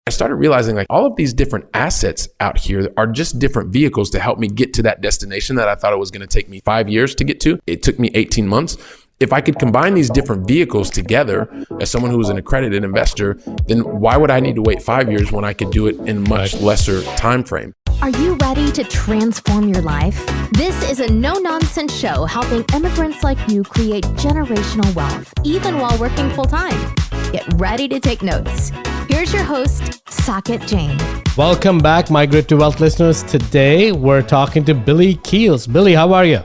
I started realizing like all of these different assets out here are just different vehicles to help me get to that destination that I thought it was going to take me 5 years to get to. It took me 18 months. If I could combine these different vehicles together as someone who was an accredited investor, then why would I need to wait 5 years when I could do it in a much lesser time frame? Are you ready to transform your life? This is a no-nonsense show helping immigrants like you create generational wealth, even while working full-time. Get ready to take notes. Here's your host, Saket Jain. Welcome back, Migrate to Wealth listeners. Today, we're talking to Billy Keels. Billy, how are you?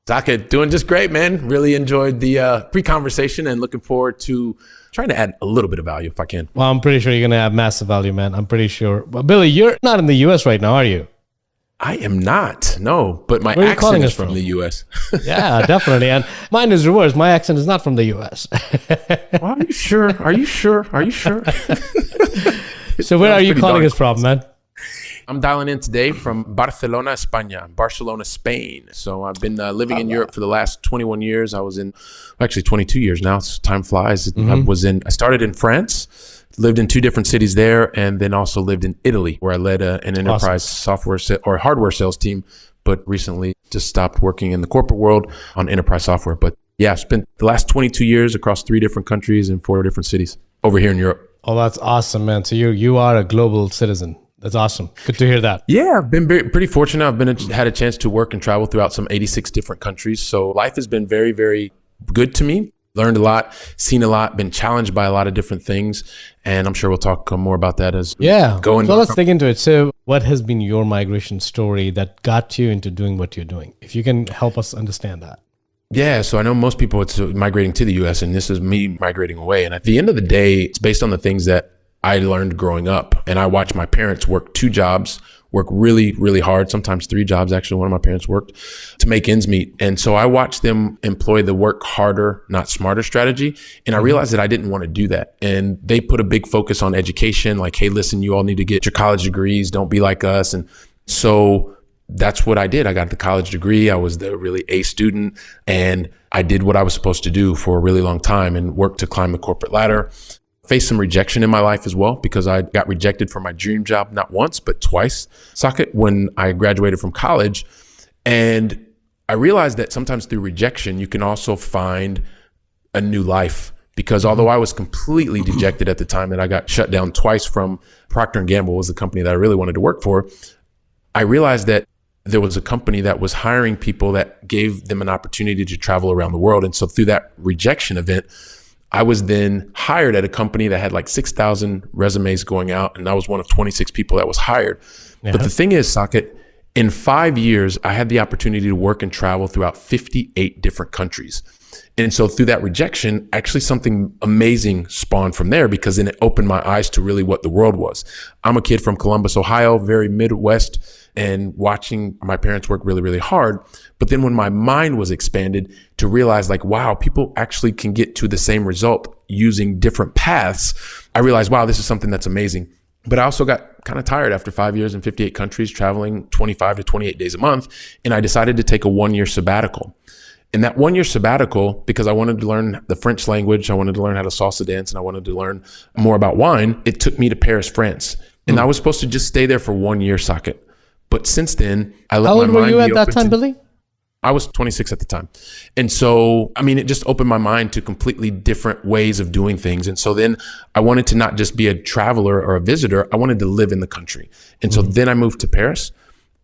Saket, doing just great, man. Really enjoyed the pre-conversation and looking forward to trying to add a little bit of value if I can. Well, I'm pretty sure you're going to have massive value, man. I'm pretty sure. But Billy, you're not in the U.S. right now, are you? I am not, no. But my Where are you accent calling is us from from? the U.S. Yeah, definitely. And mine is reversed. My accent is not from the U.S. Well, are you sure? Are you sure? Are you sure? So where are you calling us from, man? I'm dialing in today from Barcelona, España, Barcelona, Spain. So I've been living in Europe for the last 21 years. I was in, actually 22 years now. Time flies. I started in France, lived in 2 different cities there, and then also lived in Italy, where I led an enterprise software or hardware sales team, but recently just stopped working in the corporate world on enterprise software. But yeah, I've spent the last 22 years across 3 different countries and 4 different cities over here in Europe. Oh, that's awesome, man. So you are a global citizen. That's awesome. Good to hear that. Yeah, I've been pretty fortunate. I've had a chance to work and travel throughout some 86 different countries. So life has been very, very good to me. Learned a lot, seen a lot, been challenged by a lot of different things. And I'm sure we'll talk more about that as we go into. So let's dig into it. So what has been your migration story that got you into doing what you're doing? If you can help us understand that. Yeah, so I know most people it's migrating to the US, and this is me migrating away. And at the end of the day, it's based on the things that I learned growing up. And I watched my parents work 2 jobs, work really, really hard, sometimes 3 jobs. Actually, one of my parents worked to make ends meet. And so I watched them employ the work harder, not smarter strategy. And I realized that I didn't want to do that. And they put a big focus on education, like, hey, listen, you all need to get your college degrees. Don't be like us. And so that's what I did. I got the college degree. I was the really A student, and I did what I was supposed to do for a really long time and worked to climb the corporate ladder. Faced some rejection in my life as well, because I got rejected from my dream job, not once, but twice, Saket, when I graduated from college. And I realized that sometimes through rejection, you can also find a new life. Because although I was completely dejected at the time that I got shut down twice from Procter & Gamble, was the company that I really wanted to work for, I realized that there was a company that was hiring people that gave them an opportunity to travel around the world. And so through that rejection event, I was then hired at a company that had like 6,000 resumes going out, and I was one of 26 people that was hired. Yeah. But the thing is, Saket, in 5 years, I had the opportunity to work and travel throughout 58 different countries. And so through that rejection, actually something amazing spawned from there, because then it opened my eyes to really what the world was. I'm a kid from Columbus, Ohio, very Midwest, and watching my parents work really, really hard. But then when my mind was expanded to realize like, wow, people actually can get to the same result using different paths, I realized, wow, this is something that's amazing. But I also got kind of tired after 5 years in 58 countries, traveling 25 to 28 days a month. And I decided to take a 1-year sabbatical. And that 1-year sabbatical, because I wanted to learn the French language, I wanted to learn how to salsa dance, and I wanted to learn more about wine, it took me to Paris, France. And I was supposed to just stay there for 1 year, Saket. But since then, I let my mind be open. How old were you at that time, Billy? I was 26 at the time. And so, I mean, it just opened my mind to completely different ways of doing things. And so then I wanted to not just be a traveler or a visitor, I wanted to live in the country. And so then I moved to Paris,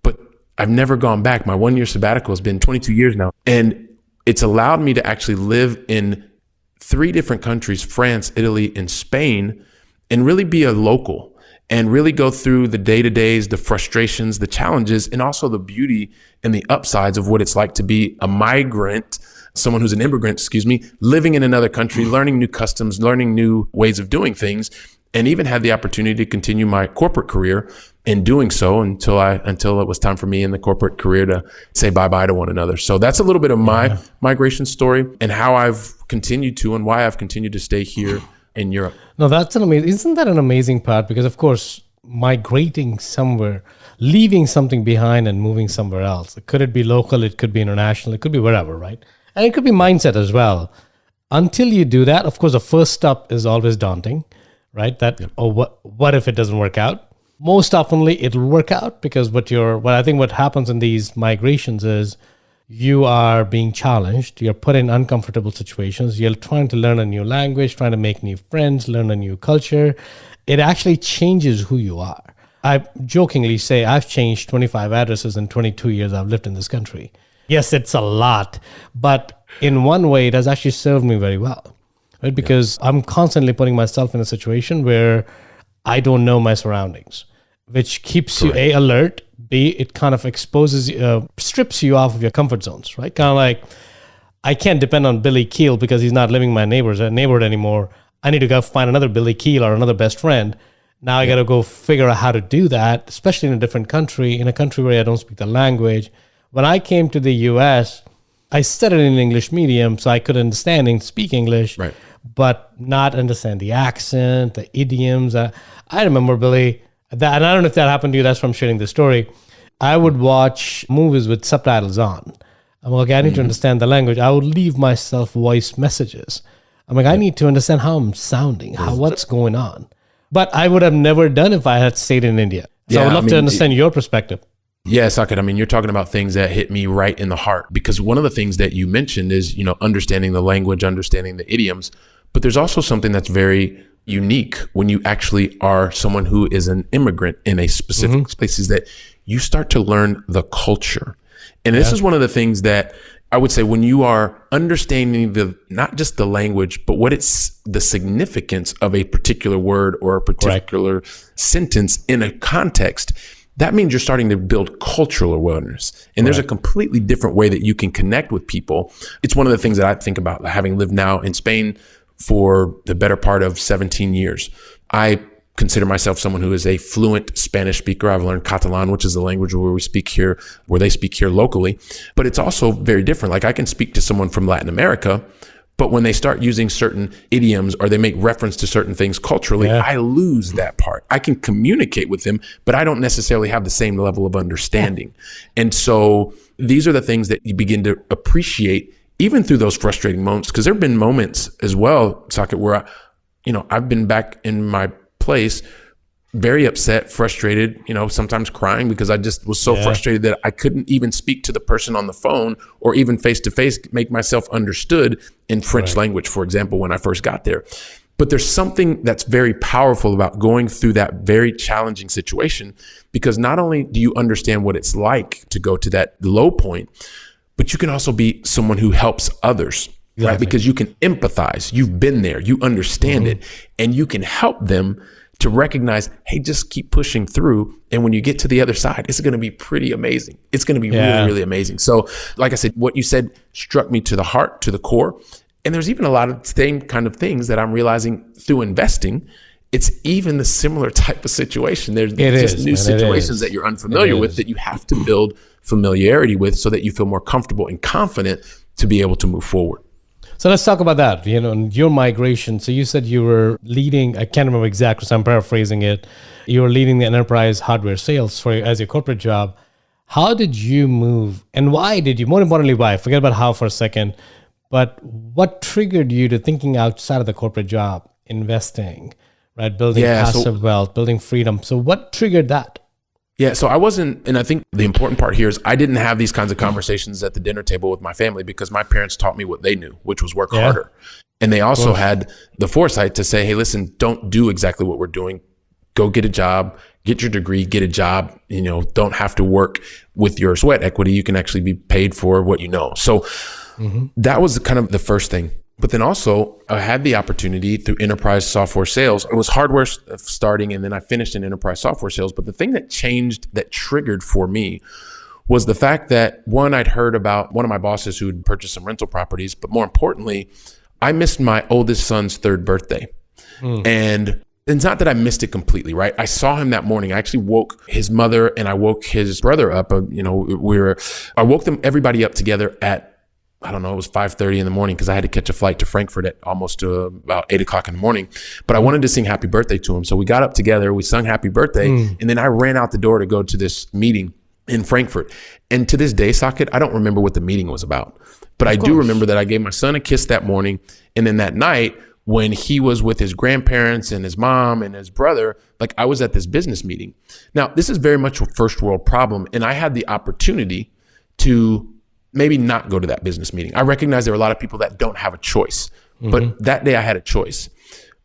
but I've never gone back. My 1-year sabbatical has been 22 years now. And it's allowed me to actually live in 3 different countries, France, Italy, and Spain, and really be a local. And really go through the day-to-days, the frustrations, the challenges, and also the beauty and the upsides of what it's like to be a migrant, someone who's an immigrant, living in another country, learning new customs, learning new ways of doing things, and even had the opportunity to continue my corporate career in doing so until it was time for me in the corporate career to say bye-bye to one another. So that's a little bit of my migration story and how I've continued to and why I've continued to stay here in Europe. No, isn't that an amazing part? Because of course, migrating somewhere, leaving something behind and moving somewhere else. Could it be local? It could be international. It could be wherever, right? And it could be mindset as well. Until you do that, of course, the first step is always daunting. right? What if it doesn't work out? Most oftenly it'll work out, because what I think what happens in these migrations is you are being challenged, you're put in uncomfortable situations, you're trying to learn a new language, trying to make new friends, learn a new culture. It actually changes who you are. I jokingly say I've changed 25 addresses in 22 years I've lived in this country. Yes, it's a lot, but in one way it has actually served me very well, right? Because I'm constantly putting myself in a situation where I don't know my surroundings, which keeps you A, alert, B, it kind of exposes, strips you off of your comfort zones, right? Kind of like, I can't depend on Billy Keels because he's not living in my neighborhood anymore. I need to go find another Billy Keels or another best friend. Now I got to go figure out how to do that, especially in a different country, in a country where I don't speak the language. When I came to the US, I studied in an English medium, so I could understand and speak English, but not understand the accent, the idioms. I remember, Billy, and I don't know if that happened to you, that's why I'm sharing the story. I would watch movies with subtitles on. I'm like, I need to understand the language. I would leave myself voice messages. I'm like, I need to understand how I'm sounding, what's going on. But I would have never done if I had stayed in India. So I would love to understand your perspective. Yeah, Saket. I mean, you're talking about things that hit me right in the heart, because one of the things that you mentioned is, understanding the language, understanding the idioms. But there's also something that's very unique when you actually are someone who is an immigrant in a specific space, is that you start to learn the culture. And this is one of the things that I would say, when you are understanding not just the language, but what it's the significance of a particular word or a particular sentence in a context, that means you're starting to build cultural awareness. And there's a completely different way that you can connect with people. It's one of the things that I think about, having lived now in Spain for the better part of 17 years. I consider myself someone who is a fluent Spanish speaker. I've learned Catalan, which is the language where they speak here locally. But it's also very different. Like, I can speak to someone from Latin America, but when they start using certain idioms or they make reference to certain things culturally, I lose that part. I can communicate with them, but I don't necessarily have the same level of understanding. And so these are the things that you begin to appreciate even through those frustrating moments. Because there have been moments as well, Saket, where I've been back in my place, very upset, frustrated, sometimes crying, because I just was so frustrated that I couldn't even speak to the person on the phone or even face to face, make myself understood in French language, for example, when I first got there. But there's something that's very powerful about going through that very challenging situation, because not only do you understand what it's like to go to that low point, but you can also be someone who helps others, right? Because you can empathize. You've been there, you understand it, and you can help them to recognize, hey, just keep pushing through. And when you get to the other side, it's going to be pretty amazing. It's going to be really, really amazing. So like I said, what you said struck me to the heart, to the core. And there's even a lot of the same kind of things that I'm realizing through investing. It's even the similar type of situation. There's just new situations that you're unfamiliar with that you have to build familiarity with so that you feel more comfortable and confident to be able to move forward. So let's talk about that, your migration. So you said you were leading, I can't remember exactly, so I'm paraphrasing it. You were leading the enterprise hardware sales as your corporate job. How did you move, and why did you, more importantly, why? Forget about how for a second, but what triggered you to thinking outside of the corporate job, investing, right? Building passive wealth, building freedom. So what triggered that? Yeah, so I wasn't, and I think the important part here is I didn't have these kinds of conversations at the dinner table with my family, because my parents taught me what they knew, which was work harder. And they also had the foresight to say, hey, listen, don't do exactly what we're doing. Go get a job, get your degree, get a job, don't have to work with your sweat equity. You can actually be paid for what you know. So that was kind of the first thing. But then also I had the opportunity through enterprise software sales. It was hardware starting, and then I finished in enterprise software sales. But the thing that changed, that triggered for me, was the fact that, one, I'd heard about one of my bosses who had purchased some rental properties, but more importantly, I missed my oldest son's 3rd birthday. And it's not that I missed it completely, right? I saw him that morning. I actually woke his mother and I woke his brother up. I woke everybody up together at, I don't know, it was 5:30 in the morning, because I had to catch a flight to Frankfurt at almost about 8 o'clock in the morning. But I wanted to sing happy birthday to him. So we got up together, we sung happy birthday, and then I ran out the door to go to this meeting in Frankfurt. And to this day, Saket, I don't remember what the meeting was about. But I do remember that I gave my son a kiss that morning. And then that night, when he was with his grandparents and his mom and his brother, like I was at this business meeting. Now, this is very much a first world problem. And I had the opportunity to maybe not go to that business meeting. I recognize there are a lot of people that don't have a choice, but that day I had a choice.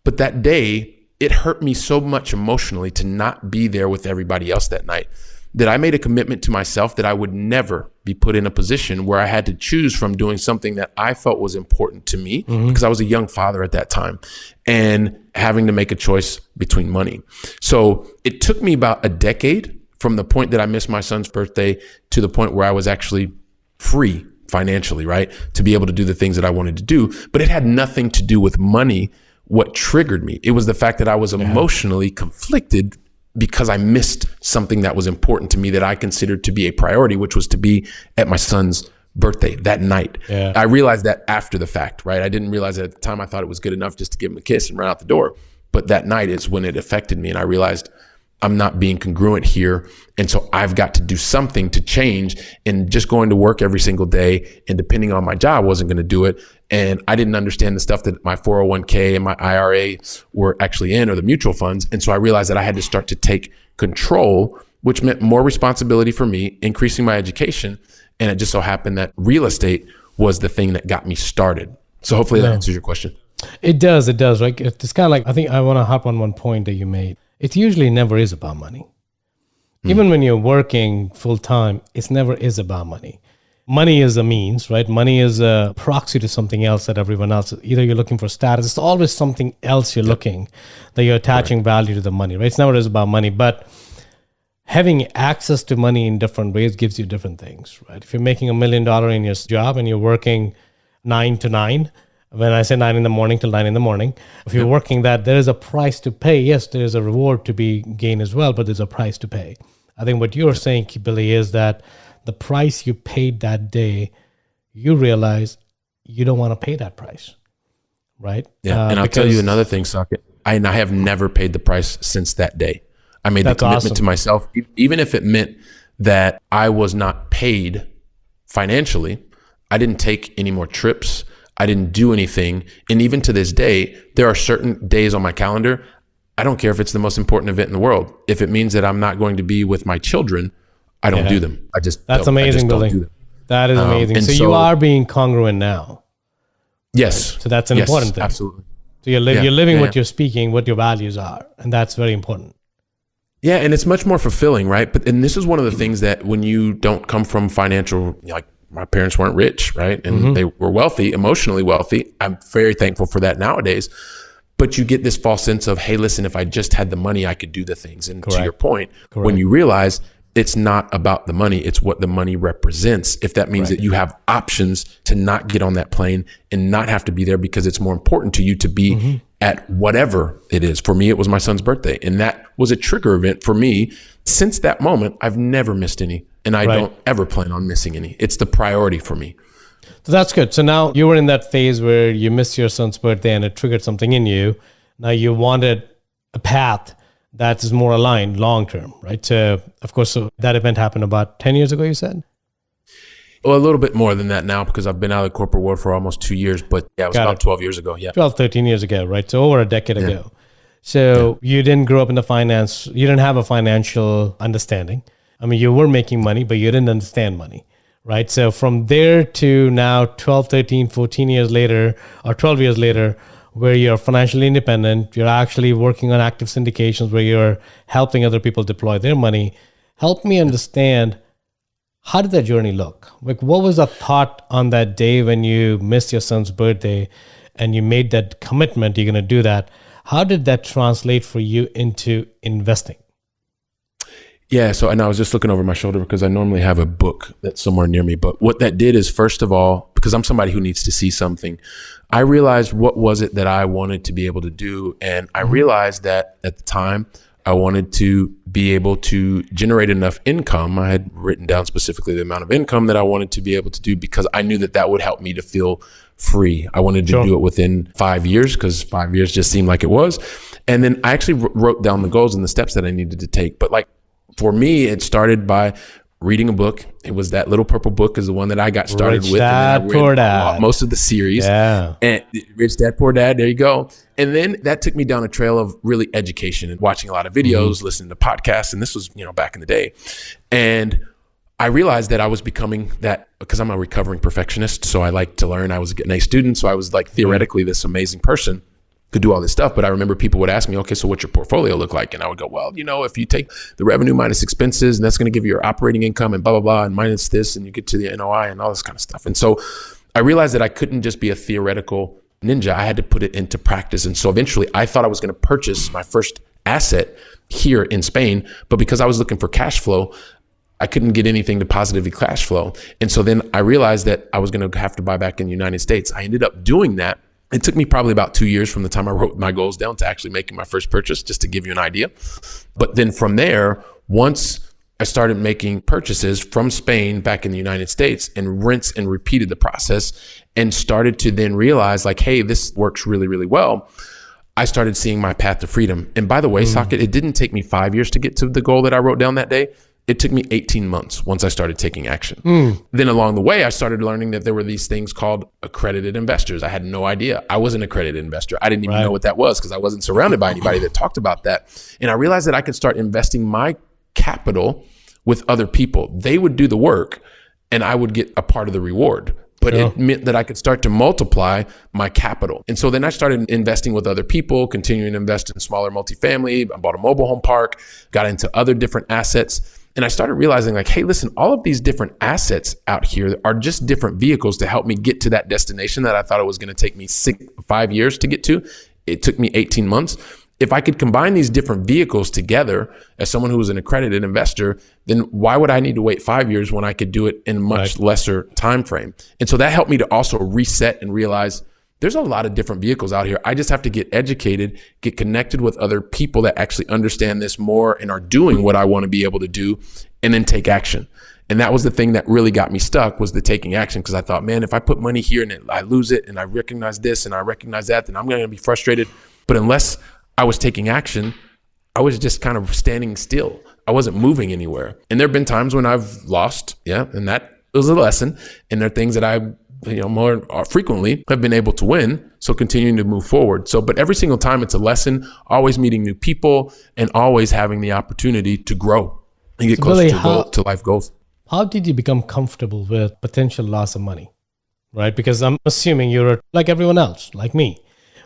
But that day, it hurt me so much emotionally to not be there with everybody else that night that I made a commitment to myself that I would never be put in a position where I had to choose from doing something that I felt was important to me because I was a young father at that time and having to make a choice between money. So it took me about a decade from the point that I missed my son's birthday to the point where I was actually free financially, right? To be able to do the things that I wanted to do, but it had nothing to do with money. What triggered me, it was the fact that I was emotionally conflicted because I missed something that was important to me that I considered to be a priority, which was to be at my son's birthday that night. Yeah. I realized that after the fact, right? I didn't realize it at the time. I thought it was good enough just to give him a kiss and run out the door. But that night is when it affected me. And I realized I'm not being congruent here. And so I've got to do something to change, and just going to work every single day and depending on my job wasn't going to do it. And I didn't understand the stuff that my 401k and my IRA were actually in, or the mutual funds. And so I realized that I had to start to take control, which meant more responsibility for me, increasing my education. And it just so happened that real estate was the thing that got me started. So hopefully that answers your question. It does, right? It's kind of like, I think I want to hop on one point that you made. It usually never is about money. Even when you're working full time, it never is about money. Money is a means, right? Money is a proxy to something else that everyone else, either you're looking for status, it's always something else you're looking, that you're attaching value to the money, right? It's never is about money, but having access to money in different ways gives you different things, right? If you're making $1 million in your job and you're working 9 to 9, when I say 9 in the morning till 9 in the morning, if you're working that, there is a price to pay. Yes, there is a reward to be gained as well, but there's a price to pay. I think what you're saying, Billy, is that the price you paid that day, you realize you don't want to pay that price, right? Yeah, and I'll tell you another thing, Saket. I have never paid the price since that day. I made the commitment to myself, even if it meant that I was not paid financially. I didn't take any more trips. I didn't do anything. And even to this day, there are certain days on my calendar. I don't care if it's the most important event in the world. If it means that I'm not going to be with my children, I don't do them. That's amazing, Billy. That is amazing. So you are being congruent now. Yes. Right? So that's an important thing. Absolutely. So you're living what you're speaking, what your values are. And that's very important. Yeah. And it's much more fulfilling, right? And this is one of the things that when you don't come from financial, like my parents weren't rich, right? And they were wealthy, emotionally wealthy. I'm very thankful for that nowadays. But you get this false sense of, hey, listen, if I just had the money, I could do the things. And to your point, when you realize it's not about the money, it's what the money represents. If that means that you have options to not get on that plane and not have to be there because it's more important to you to be at whatever it is. For me, it was my son's birthday. And that was a trigger event for me. Since that moment, I've never missed any. And I don't ever plan on missing any. It's the priority for me. So that's good. So now you were in that phase where you missed your son's birthday and it triggered something in you. Now you wanted a path that is more aligned long-term, right? So of course, so that event happened about 10 years ago, you said? Well, a little bit more than that now because I've been out of the corporate world for almost 2 years, but yeah, it was about 12 years ago. Yeah. 12, 13 years ago, right? So over a decade ago. So you didn't grow up in the finance, you didn't have a financial understanding. I mean, you were making money, but you didn't understand money, right? So from there to now 12, 13, 14 years later, or 12 years later, where you're financially independent, you're actually working on active syndications where you're helping other people deploy their money. Help me understand, how did that journey look? Like, what was the thought on that day when you missed your son's birthday and you made that commitment, you're going to do that? How did that translate for you into investing? Yeah, so and I was just looking over my shoulder because I normally have a book that's somewhere near me. But what that did is, first of all, because I'm somebody who needs to see something, I realized what was it that I wanted to be able to do. And I realized that at the time, I wanted to be able to generate enough income. I had written down specifically the amount of income that I wanted to be able to do because I knew that that would help me to feel free. I wanted to do it within 5 years because 5 years just seemed like it was. And then I actually wrote down the goals and the steps that I needed to take. But like, for me, it started by reading a book. It was that little purple book is the one that I got started Rich with. Dad, and then Poor I read Dad. most of the series. Yeah. And Rich Dad, Poor Dad, there you go. And then that took me down a trail of really education and watching a lot of videos, listening to podcasts. And this was, back in the day. And I realized that I was becoming that because I'm a recovering perfectionist. So I like to learn. I was an A student. So I was like theoretically this amazing person, could do all this stuff. But I remember people would ask me, okay, so what's your portfolio look like? And I would go, well, if you take the revenue minus expenses, and that's going to give you your operating income and blah, blah, blah, and minus this, and you get to the NOI and all this kind of stuff. And so I realized that I couldn't just be a theoretical ninja. I had to put it into practice. And so eventually I thought I was going to purchase my first asset here in Spain. But because I was looking for cash flow, I couldn't get anything to positively cash flow. And so then I realized that I was going to have to buy back in the United States. I ended up doing that. It took me probably about 2 years from the time I wrote my goals down to actually making my first purchase, just to give you an idea. But then from there, once I started making purchases from Spain back in the United States and rinsed and repeated the process and started to then realize like, hey, this works really, really well. I started seeing my path to freedom. And by the way, Saket, it didn't take me 5 years to get to the goal that I wrote down that day. It took me 18 months once I started taking action. Then along the way, I started learning that there were these things called accredited investors. I had no idea. I was an accredited investor. I didn't even know what that was because I wasn't surrounded by anybody that talked about that. And I realized that I could start investing my capital with other people. They would do the work and I would get a part of the reward. But it meant that I could start to multiply my capital. And so then I started investing with other people, continuing to invest in smaller multifamily. I bought a mobile home park, got into other different assets. And I started realizing like, hey, listen, all of these different assets out here are just different vehicles to help me get to that destination that I thought it was going to take me 5 years to get to. It took me 18 months. If I could combine these different vehicles together as someone who was an accredited investor, then why would I need to wait 5 years when I could do it in a much lesser time frame? And so that helped me to also reset and realize there's a lot of different vehicles out here. I just have to get educated, get connected with other people that actually understand this more and are doing what I want to be able to do, and then take action. And that was the thing that really got me stuck, was the taking action. Because I thought, man, if I put money here and I lose it and I recognize this and I recognize that, then I'm going to be frustrated. But unless I was taking action, I was just kind of standing still. I wasn't moving anywhere. And there have been times when I've lost, and that was a lesson. And there are things that I more frequently have been able to win. So continuing to move forward. But every single time it's a lesson, always meeting new people and always having the opportunity to grow and get closer to life goals. How did you become comfortable with potential loss of money, right? Because I'm assuming you're like everyone else, like me,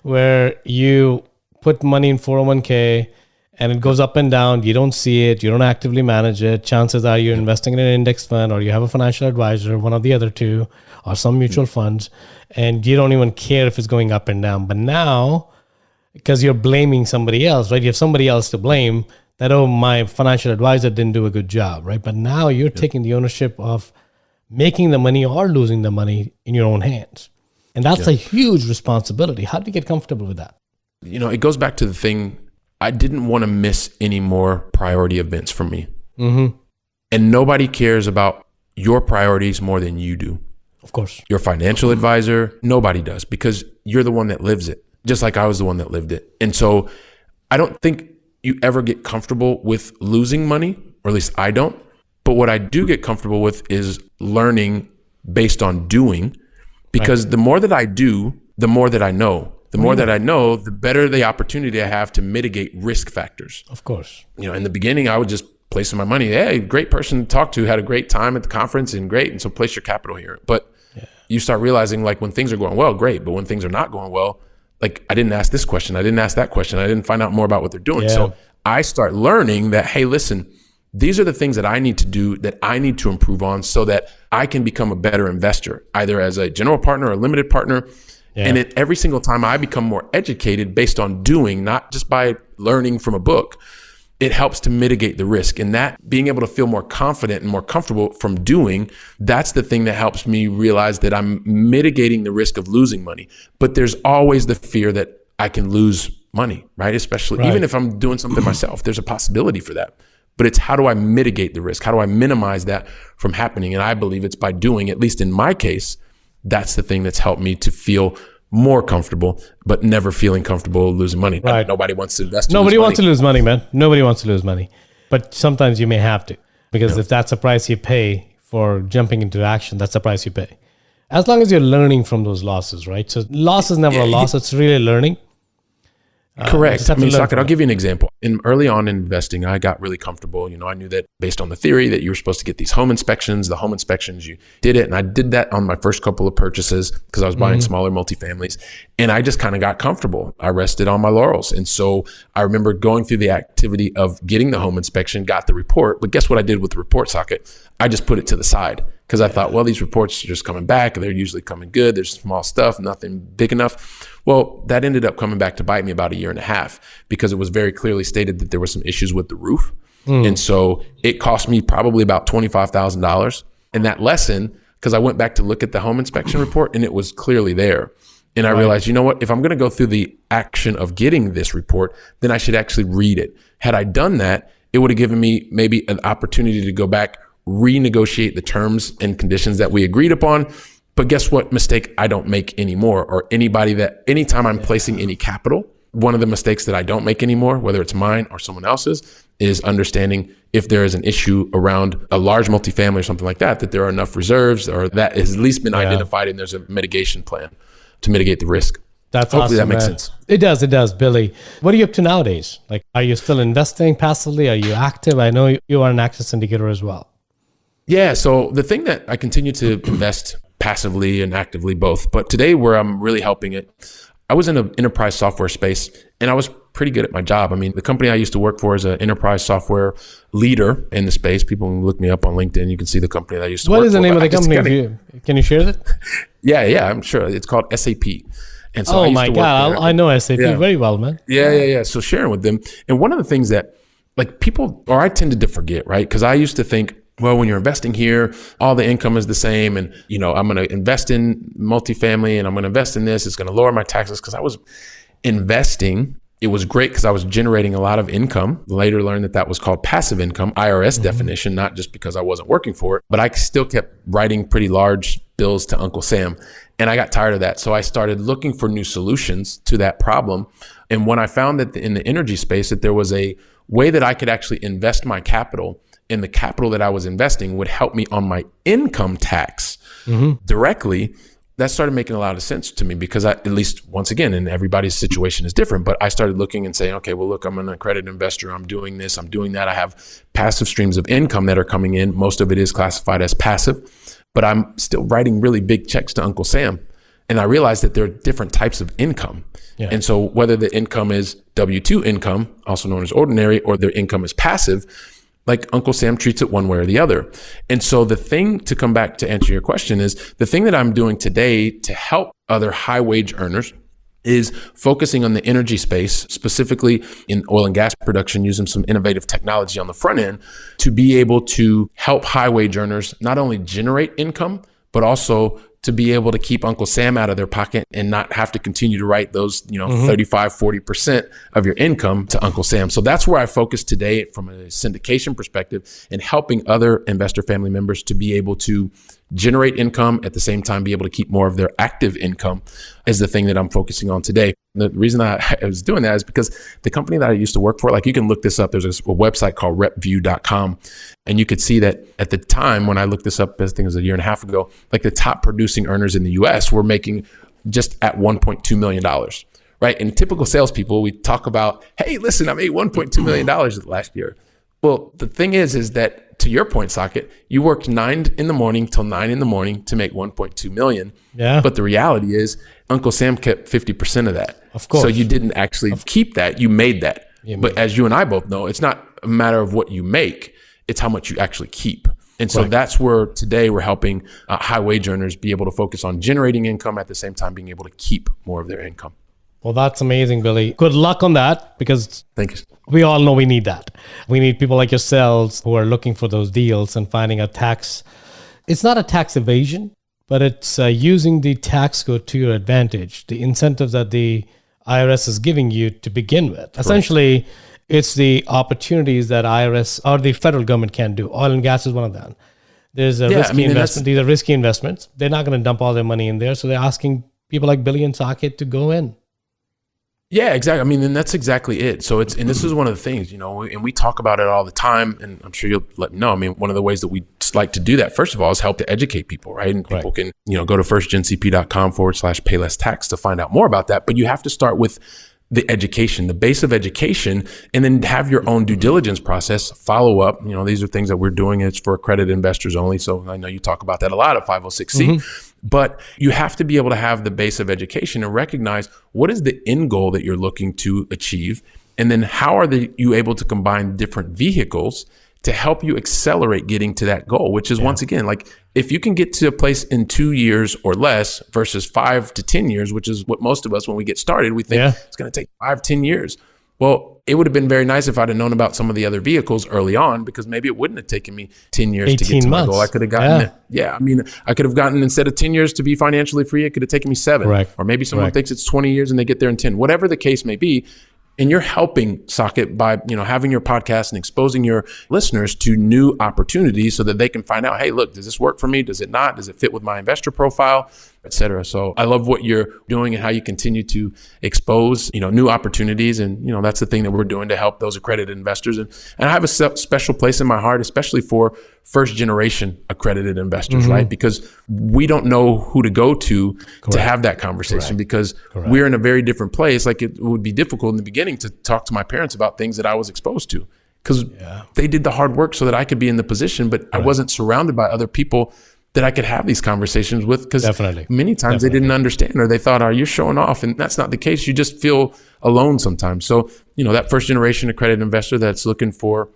where you put money in 401k and it goes up and down. You don't see it. You don't actively manage it. Chances are you're investing in an index fund, or you have a financial advisor, one of the other two, or some mutual funds, and you don't even care if it's going up and down. But now, because you're blaming somebody else, right? You have somebody else to blame that, oh, my financial advisor didn't do a good job, right? But now you're taking the ownership of making the money or losing the money in your own hands. And that's a huge responsibility. How do you get comfortable with that? It goes back to the thing, I didn't want to miss any more priority events for me. And nobody cares about your priorities more than you do. Of course. Your financial advisor, nobody does, because you're the one that lives it, just like I was the one that lived it. And so I don't think you ever get comfortable with losing money, or at least I don't. But what I do get comfortable with is learning based on doing, because the more that I do, the more that I know. The more that I know, the better the opportunity I have to mitigate risk factors. Of course. In the beginning, I would just place my money. Hey, great person to talk to, had a great time at the conference and great. And so place your capital here. But you start realizing, like, when things are going well, great. But when things are not going well, like, I didn't ask this question. I didn't ask that question. I didn't find out more about what they're doing. So I start learning that, hey, listen, these are the things that I need to do, that I need to improve on, so that I can become a better investor, either as a general partner or a limited partner. And every single time I become more educated based on doing, not just by learning from a book, it helps to mitigate the risk. And that being able to feel more confident and more comfortable from doing, that's the thing that helps me realize that I'm mitigating the risk of losing money. But there's always the fear that I can lose money, right? Especially even if I'm doing something myself, there's a possibility for that. But it's, how do I mitigate the risk? How do I minimize that from happening? And I believe it's by doing, at least in my case, that's the thing that's helped me to feel more comfortable, but never feeling comfortable losing money. Nobody wants to invest. Nobody wants to lose money, man. Nobody wants to lose money. But sometimes you may have to. Because if that's the price you pay for jumping into action, that's the price you pay. As long as you're learning from those losses, right? So loss is never a loss. It's really learning. Correct. I mean, Saket, I'll give you an example. Early on in investing, I got really comfortable. I knew that based on the theory that you were supposed to get these home inspections, you did it. And I did that on my first couple of purchases because I was buying smaller multifamilies. And I just kind of got comfortable. I rested on my laurels. And so I remember going through the activity of getting the home inspection, got the report. But guess what I did with the report, Saket? I just put it to the side because I thought, well, these reports are just coming back. They're usually coming good. There's small stuff, nothing big enough. Well, that ended up coming back to bite me about 1.5 years because it was very clearly stated that there were some issues with the roof. And so it cost me probably about $25,000. And that lesson, because I went back to look at the home inspection report and it was clearly there. And I realized, you know what, if I'm going to go through the action of getting this report, then I should actually read it. Had I done that, it would have given me maybe an opportunity to go back, renegotiate the terms and conditions that we agreed upon. But guess what mistake I don't make anymore, or anytime I'm placing any capital, one of the mistakes that I don't make anymore, whether it's mine or someone else's, is understanding if there is an issue around a large multifamily or something like that, that there are enough reserves or that has at least been identified and there's a mitigation plan to mitigate the risk. That's Hopefully awesome, that makes man. sense. It does, Billy. What are you up to nowadays? Like, are you still investing passively? Are you active? I know you are an active syndicator as well. Yeah, so the thing that I continue to invest passively and actively both, but today where I'm really helping it, I was in an enterprise software space and I was pretty good at my job. I mean, the company I used to work for is an enterprise software leader in the space. People can look me up on LinkedIn. You can see the company that I used to work for. What is the name of the company? Can you share that? Yeah, I'm sure. It's called SAP. And so Oh my God, I know SAP very well, man. Yeah. So sharing with them. And one of the things that like people, or I tended to forget, right? Because I used to think, well, when you're investing here, all the income is the same. And, I'm going to invest in multifamily and I'm going to invest in this. It's going to lower my taxes because I was investing. It was great because I was generating a lot of income. Later learned that was called passive income, IRS definition, not just because I wasn't working for it, but I still kept writing pretty large bills to Uncle Sam. And I got tired of that. So I started looking for new solutions to that problem. And when I found that in the energy space, that there was a way that I could actually invest my capital, and the capital that I was investing would help me on my income tax directly, that started making a lot of sense to me because at least once again, and everybody's situation is different, but I started looking and saying, okay, well, look, I'm an accredited investor. I'm doing this, I'm doing that. I have passive streams of income that are coming in. Most of it is classified as passive, but I'm still writing really big checks to Uncle Sam. And I realized that there are different types of income. Yeah. And so whether the income is W-2 income, also known as ordinary, or their income is passive, like Uncle Sam treats it one way or the other. And so the thing, to come back to answer your question, is the thing that I'm doing today to help other high wage earners is focusing on the energy space, specifically in oil and gas production, using some innovative technology on the front end to be able to help high wage earners not only generate income, but also to be able to keep Uncle Sam out of their pocket and not have to continue to write those, 35, 40% of your income to Uncle Sam. So that's where I focus today from a syndication perspective, and helping other investor family members to be able to generate income at the same time, be able to keep more of their active income is the thing that I'm focusing on today. The reason I was doing that is because the company that I used to work for, like you can look this up, there's a website called repview.com. And you could see that at the time when I looked this up, I think it was 1.5 years ago, like the top producing earners in the US were making just at $1.2 million, right? And typical salespeople, we talk about, hey, listen, I made $1.2 million last year. Well, the thing is that to your point, Saket, you worked 9 in the morning till 9 in the morning to make 1.2 million. Yeah. But the reality is Uncle Sam kept 50% of that. Of course. So you didn't actually keep that. You made that. But as you and I both know, it's not a matter of what you make. It's how much you actually keep. And so that's where today we're helping high wage earners be able to focus on generating income at the same time being able to keep more of their income. Well, that's amazing, Billy. Good luck on that, because thank you. We all know we need that. We need people like yourselves who are looking for those deals and finding a tax. It's not a tax evasion, but it's using the tax code to your advantage, the incentives that the IRS is giving you to begin with. Correct. Essentially, it's the opportunities that IRS or the federal government can do. Oil and gas is one of them. There's a risky investment. These are risky investments. They're not going to dump all their money in there. So they're asking people like Billy and Saket to go in. Yeah, exactly. I mean, and that's exactly it. So and this is one of the things, and we talk about it all the time, and I'm sure you'll let me know. I mean, one of the ways that we just like to do that, first of all, is help to educate people, right? And people can, go to firstgencp.com/pay less tax to find out more about that. But you have to start with the education, the base of education, and then have your own due diligence process, follow up. These are things that we're doing. It's for accredited investors only. So I know you talk about that a lot at 506C. But you have to be able to have the base of education and recognize what is the end goal that you're looking to achieve. And then how are you able to combine different vehicles to help you accelerate getting to that goal, which is once again, like if you can get to a place in 2 years or less versus 5 to 10 years, which is what most of us, when we get started, we think it's going to take 5-10 years. Well, it would have been very nice if I'd have known about some of the other vehicles early on, because maybe it wouldn't have taken me 10 years to get to my goal. I could have gotten I could have gotten, instead of 10 years to be financially free, it could have taken me 7. Or maybe someone thinks it's 20 years and they get there in 10. Whatever the case may be. And you're helping Socket by, having your podcast and exposing your listeners to new opportunities so that they can find out, hey, look, does this work for me? Does it not? Does it fit with my investor profile, et cetera? So I love what you're doing and how you continue to expose, new opportunities. And, that's the thing that we're doing to help those accredited investors. And I have a special place in my heart, especially for first generation accredited investors, right? Because we don't know who to go to have that conversation, because we're in a very different place. Like it would be difficult in the beginning to talk to my parents about things that I was exposed to, because they did the hard work so that I could be in the position, but I wasn't surrounded by other people that I could have these conversations with, because many times they didn't understand, or they thought, are you showing off? And that's not the case. You just feel alone sometimes. So, that first generation accredited investor that's looking for,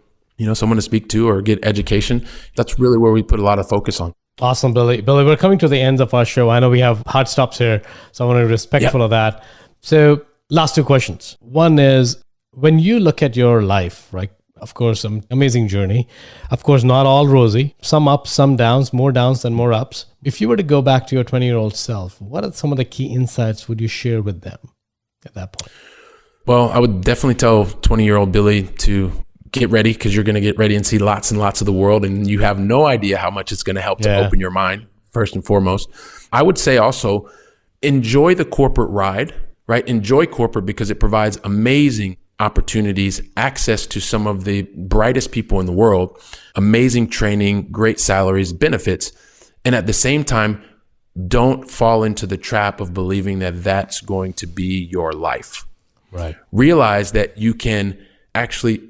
someone to speak to or get education, that's really where we put a lot of focus on. Awesome, Billy. Billy, we're coming to the end of our show. I know we have hard stops here, so I want to be respectful of that. So last 2 questions. One is, when you look at your life, right? Of course, an amazing journey. Of course, not all rosy. Some ups, some downs, more downs than more ups. If you were to go back to your 20-year-old self, what are some of the key insights would you share with them at that point? Well, I would definitely tell 20-year-old Billy to get ready, because you're going to get ready and see lots and lots of the world, and you have no idea how much it's going to help to open your mind, first and foremost. I would say also, enjoy the corporate ride, right? Enjoy corporate, because it provides amazing opportunities, access to some of the brightest people in the world, amazing training, great salaries, benefits. And at the same time, don't fall into the trap of believing that that's going to be your life. Right. Realize that you can actually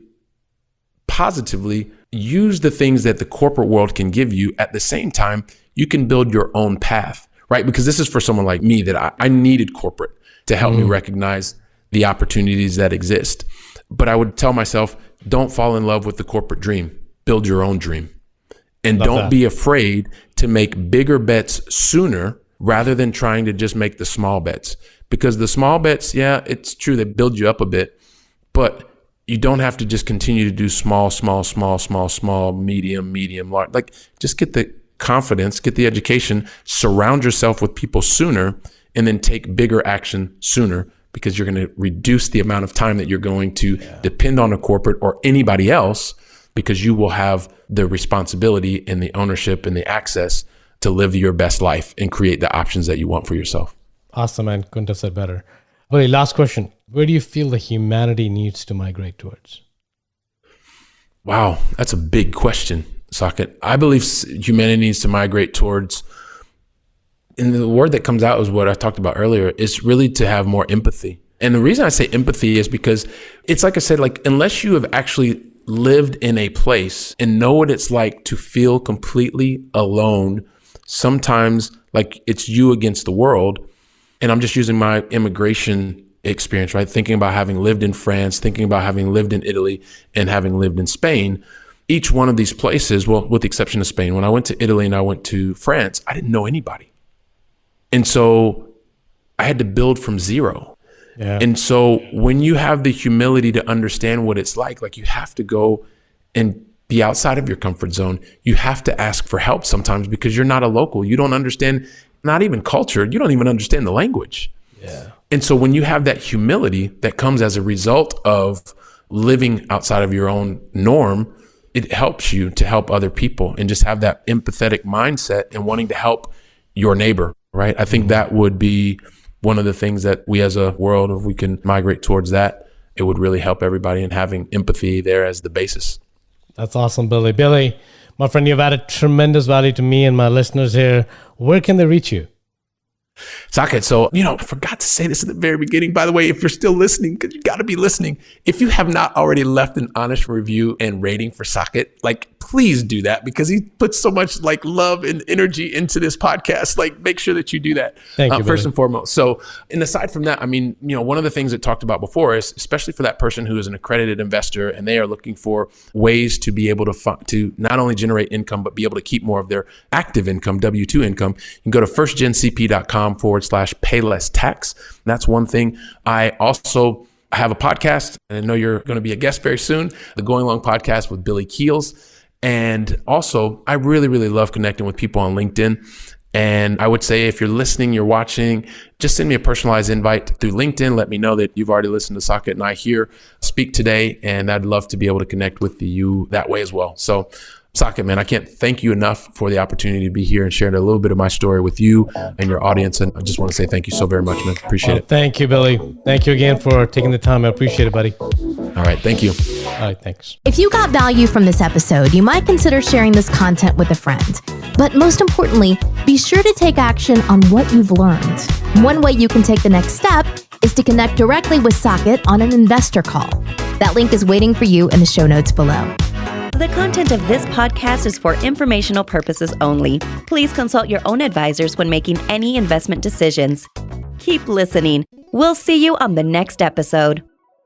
positively use the things that the corporate world can give you. At the same time, you can build your own path, right? Because this is for someone like me, that I needed corporate to help me recognize the opportunities that exist. But I would tell myself, don't fall in love with the corporate dream. Build your own dream. And don't be afraid to make bigger bets sooner, rather than trying to just make the small bets. Because the small bets, it's true, they build you up a bit, but you don't have to just continue to do small, medium, large. Like, just get the confidence, get the education, surround yourself with people sooner, and then take bigger action sooner, because you're going to reduce the amount of time that you're going to depend on a corporate or anybody else, because you will have the responsibility and the ownership and the access to live your best life and create the options that you want for yourself. Awesome, man. Couldn't have said better. Billy, last question. Where do you feel the humanity needs to migrate towards? Wow, that's a big question, Socket. I believe humanity needs to migrate towards, and the word that comes out is what I talked about earlier, is really to have more empathy. And the reason I say empathy is because it's like I said, like, unless you have actually lived in a place and know what it's like to feel completely alone, sometimes like it's you against the world. And I'm just using my immigration experience, right? Thinking about having lived in France, thinking about having lived in Italy, and having lived in Spain. Each one of these places, well, with the exception of Spain, when I went to Italy and I went to France, I didn't know anybody. And so I had to build from zero. Yeah. And so when you have the humility to understand what it's like you have to go and be outside of your comfort zone. You have to ask for help sometimes, because you're not a local. You don't understand, not even culture. You don't even understand the language. Yeah. And so when you have that humility that comes as a result of living outside of your own norm, it helps you to help other people and just have that empathetic mindset and wanting to help your neighbor, right? I think that would be one of the things that we as a world, if we can migrate towards that, it would really help everybody, and having empathy there as the basis. That's awesome, Billy. Billy, my friend, you've added tremendous value to me and my listeners here. Where can they reach you? Socket. So, I forgot to say this in the very beginning. By the way, if you're still listening, because you got to be listening, if you have not already left an honest review and rating for Socket, please do that, because he puts so much love and energy into this podcast. Make sure that you do that. Thank you, first Billy. and foremost. So, and aside from that, one of the things that talked about before is, especially for that person who is an accredited investor and they are looking for ways to be able to not only generate income, but be able to keep more of their active income, W-2 income, you can go to firstgencp.com/pay-less-tax. That's one thing. I also have a podcast, and I know you're going to be a guest very soon, the Going Long podcast with Billy Keels. And also, I really, really love connecting with people on LinkedIn. And I would say, if you're listening, you're watching, just send me a personalized invite through LinkedIn. Let me know that you've already listened to Socket and I here speak today. And I'd love to be able to connect with you that way as well. So Socket, man, I can't thank you enough for the opportunity to be here and sharing a little bit of my story with you and your audience. And I just want to say thank you so very much, man. Appreciate it. Thank you, Billy. Thank you again for taking the time. I appreciate it, buddy. All right. Thank you. All right. Thanks. If you got value from this episode, you might consider sharing this content with a friend. But most importantly, be sure to take action on what you've learned. One way you can take the next step is to connect directly with Socket on an investor call. That link is waiting for you in the show notes below. The content of this podcast is for informational purposes only. Please consult your own advisors when making any investment decisions. Keep listening. We'll see you on the next episode.